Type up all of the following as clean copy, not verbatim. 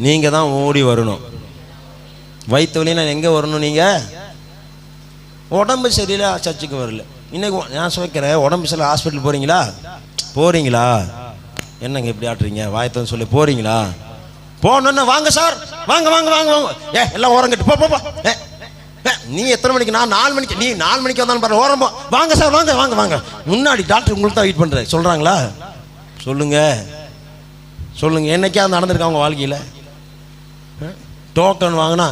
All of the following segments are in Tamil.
நீங்கள் தான் ஓடி வரணும். வயிற்று வலினா எங்கே வரணும்? நீங்கள் உடம்பு சரியில்லை சர்ச்சுக்கு வரல. இன்றைக்கி நான் சொல்லிக்கிறேன், உடம்பு சரியில்லை ஹாஸ்பிட்டல் போகிறீங்களா? என்னங்க இப்படி ஆட்டுறீங்க? வாயத்தன்னு சொல்லி போகிறீங்களா? போகணுன்னு வாங்க சார், வாங்க வாங்க வாங்க வாங்க, எல்லாம் ஓரங்கட்டு போ போ. நீ எத்தனை மணிக்கு? நான் 4 மணிக்கு. நீ 4 மணிக்கு வந்தாலும் பாரு, ஓரம் போ. வாங்க சார், வாங்க வாங்க வாங்க. முன்னாடி டாக்டர் உங்களுக்கு தான் வெயிட் பண்ணுறேன் சொல்கிறாங்களா? சொல்லுங்க என்னைக்காவது நடந்திருக்கா உங்கள் வாழ்க்கையில்? டோக்கன் வாங்கினா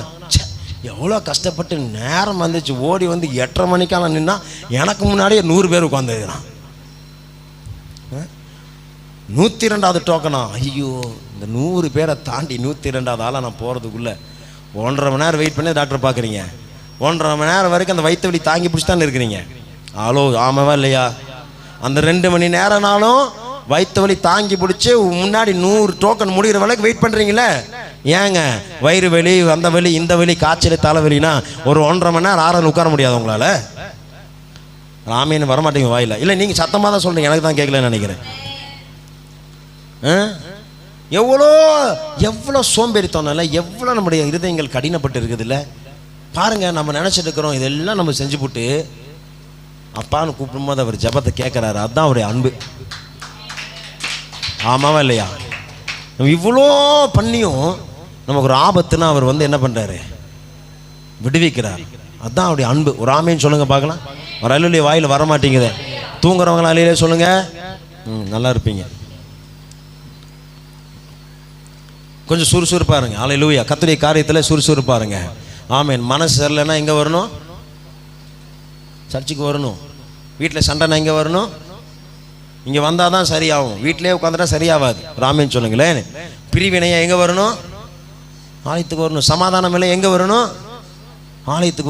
எவ்வளோ கஷ்டப்பட்டு நேரம் வந்துச்சு, ஓடி வந்து 8:30 மணிக்கான நின்னா எனக்கு முன்னாடியே 100 பேர் உட்காந்துருக்கிறான். 102வது டோக்கனா? ஐயோ, இந்த 100 பேரை தாண்டி 102வது ஆளாக நான் போகிறதுக்குள்ளே 1.5 மணி நேரம் வெயிட் பண்ணி டாக்டர் பார்க்குறீங்க. 1.5 மணி நேரம் வரைக்கும் அந்த வயிற்று வலி தாங்கி பிடிச்சி தானே இருக்கிறீங்க. ஹலோ, ஆமாவா இல்லையா? அந்த 2 மணி நேரம்னாலும் வயிற்று வலி தாங்கி பிடிச்சி முன்னாடி 100 டோக்கன் முடிகிற வரைக்கும் வெயிட் பண்ணுறீங்களே. ஏங்க வயிறு வலி, அந்த வலி, இந்த வலி, காய்ச்சல், தலைவலினா ஒரு 1.5 மணி நேரம் ஆறால் உட்கார முடியாது உங்களால்? ராமேன்னு வரமாட்டேங்க வாயில். இல்லை, நீங்கள் சத்தமாக தான் சொல்கிறீங்க, எனக்கு தான் கேட்கலன்னு நினைக்கிறேன். எவ்வளோ சோம்பேறித்தோம்னால எவ்வளோ நம்முடைய இருதயங்கள் கடினப்பட்டு இருக்குது இல்லை? பாருங்கள், நம்ம நினச்சிட்டு இருக்கிறோம் இதெல்லாம் நம்ம செஞ்சு போட்டு அப்பான்னு கூப்பிடும்போது அவர் ஜபத்தை கேட்குறாரு. அதுதான் அவருடைய அன்பு. ஆமாவா இல்லையா? நம்ம இவ்வளோ பண்ணியும் நமக்கு ஒரு ஆபத்துன்னா அவர் வந்து என்ன பண்ணுறாரு? விடுவிக்கிறார். அதுதான் அவருடைய அன்பு. ஒரு ஆமேன்னு சொல்லுங்க பார்க்கலாம். ஒரு அலுவலிய வாயில் வரமாட்டேங்குது. தூங்குறவங்களா அலையிலே சொல்லுங்க, நல்லா இருப்பீங்க. கொஞ்சம் சுறுசுறுப்பாருங்க. அல்லேலூயா. கர்த்தருடைய காரியத்தில் சுறுசுறுப்பாருங்க. ஆமேன். மனசு சரியில்லைன்னா எங்கே வரணும்? சர்ச்சுக்கு வரணும். வீட்டில் சண்டைனா எங்கே வரணும்? இங்கே வந்தால் தான் சரியாகும். வீட்டிலே உட்காந்துட்டா சரியாகாது. ராமேன்னு சொல்லுங்களேன். பிரிவினையா எங்கே வரணும்? ஆலயத்துக்கு வரணும். சமாதானம் இல்லை எங்கே வரணும்? ஆலயத்துக்கு.